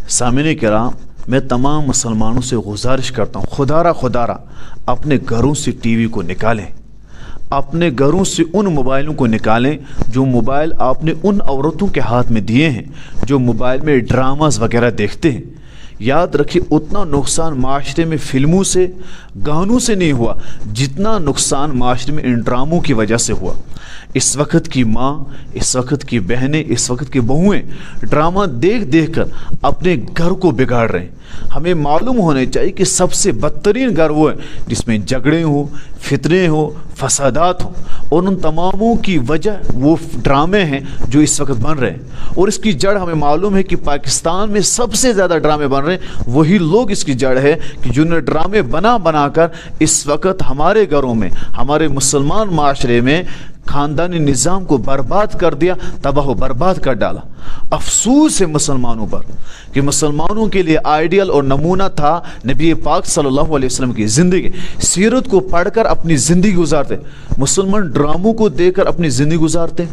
सामिने किराम, मैं तमाम मुसलमानों से गुजारिश करता हूँ, खुदारा अपने घरों से टीवी को निकालें, अपने घरों से उन मोबाइलों को निकालें जो मोबाइल आपने उन औरतों के हाथ में दिए हैं जो मोबाइल में ड्रामास वगैरह देखते हैं। याद रखिए, उतना नुकसान माशरे में फ़िल्मों से, गानों से नहीं हुआ जितना नुकसान माशरे में इन ड्रामों की वजह से हुआ। इस वक्त की माँ, इस वक्त की बहनें, इस वक्त की बहुएं ड्रामा देख देख कर अपने घर को बिगाड़ रहे हैं। हमें मालूम होने चाहिए कि सबसे बदतरीन घर वो है जिसमें झगड़े हो, फितने हो, फसादात हो, और उन तमामों की वजह वो ड्रामे हैं जो इस वक्त बन रहे हैं। और इसकी जड़ हमें मालूम है कि पाकिस्तान में सबसे ज़्यादा ड्रामे बन रहे हैं वही लोग इसकी जड़ है कि जिन्होंने ड्रामे बना बना कर इस वक्त हमारे घरों में, हमारे मुसलमान माशरे में ख़ानदानी निज़ाम को बर्बाद कर दिया, तबाह बर्बाद कर डाला। अफसोस है मुसलमानों पर कि मुसलमानों के लिए आइडियल और नमूना था नबी पाक सल्लल्लाहु अलैहि वसल्लम की ज़िंदगी। सीरत को पढ़कर अपनी ज़िंदगी गुजारते, मुसलमान ड्रामों को देखकर अपनी ज़िंदगी गुजारते।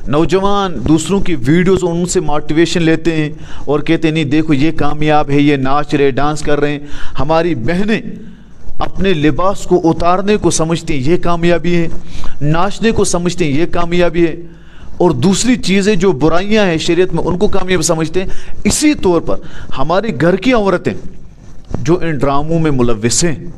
नौजवान दूसरों की वीडियोस उनसे मोटिवेशन लेते हैं और कहते हैं नहीं देखो ये कामयाब है, ये नाच रहे, डांस कर रहे हैं। हमारी बहनें अपने लिबास को उतारने को समझती हैं ये कामयाबी है, नाचने को समझते हैं ये कामयाबी है, और दूसरी चीज़ें जो बुराइयां हैं शरीयत में उनको कामयाब समझते हैं। इसी तौर पर हमारी घर की औरतें जो इन ड्रामों में मुलव्विस हैं,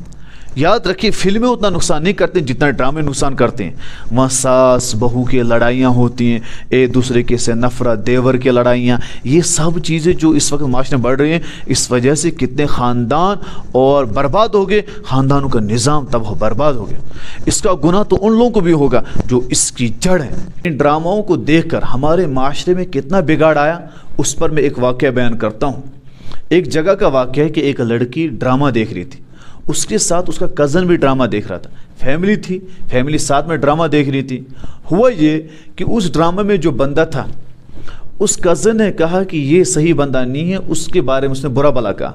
याद रखिए फिल्में उतना नुकसान नहीं करते जितना ड्रामे नुकसान करते हैं। वहाँ सास बहू की लड़ाइयाँ होती हैं, एक दूसरे के से नफरत, देवर की लड़ाइयाँ, ये सब चीज़ें जो इस वक्त माशरे में बढ़ रही हैं, इस वजह से कितने ख़ानदान और बर्बाद हो गए, ख़ानदानों का निज़ाम तबाह बर्बाद हो गया। इसका गुनाह तो उन लोगों को भी होगा जो इसकी जड़ है। इन ड्रामाओं को देख कर हमारे माशरे में कितना बिगाड़ आया, उस पर मैं एक वाक़या बयान करता हूँ। एक जगह का वाक़या है कि एक लड़की ड्रामा देख रही थी, उसके साथ उसका कज़न भी ड्रामा देख रहा था। फैमिली थी, फैमिली साथ में ड्रामा देख रही थी। हुआ ये कि उस ड्रामा में जो बंदा था, उस कज़न ने कहा कि ये सही बंदा नहीं है, उसके बारे में उसने बुरा भला कहा।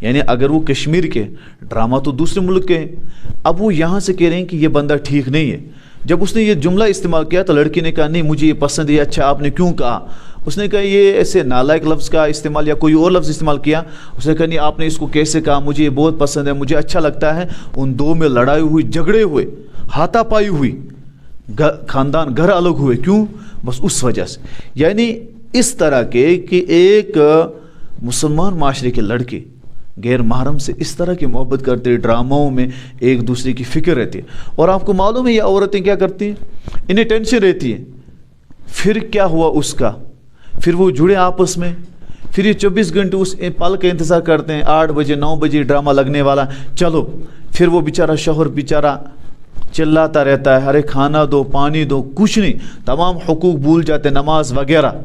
यानी अगर वो कश्मीर के, ड्रामा तो दूसरे मुल्क के हैं, अब वो यहाँ से कह रहे हैं कि ये बंदा ठीक नहीं है। जब उसने ये जुमला इस्तेमाल किया तो लड़की ने कहा नहीं मुझे ये पसंद है। अच्छा आपने क्यों कहा? उसने कहा ये ऐसे नालायक लफ्ज़ का इस्तेमाल या कोई और लफ्ज़ इस्तेमाल किया। उसने कहा नहीं आपने इसको कैसे कहा, मुझे ये बहुत पसंद है, मुझे अच्छा लगता है। उन दो में लड़ाई हुई, झगड़े हुए, हाथापाई हुई, ख़ानदान घर अलग हुए। क्यों? बस उस वजह से। यानी इस तरह के कि एक मुसलमान माशरे के लड़के गैर महरम से इस तरह की मोहब्बत करते हैं, ड्रामाओं में एक दूसरे की फ़िक्र रहती है। और आपको मालूम है ये औरतें क्या करती हैं, इन्हें टेंशन रहती है। फिर क्या हुआ उसका, फिर वो जुड़े आपस में, फिर ये 24 घंटे उस पल का इंतज़ार करते हैं, 8 बजे 9 बजे ड्रामा लगने वाला, चलो। फिर वो बेचारा शौहर बेचारा चिल्लाता रहता है, अरे खाना दो, पानी दो, कुछ नहीं, तमाम हुकूक भूल जाते, नमाज वगैरह।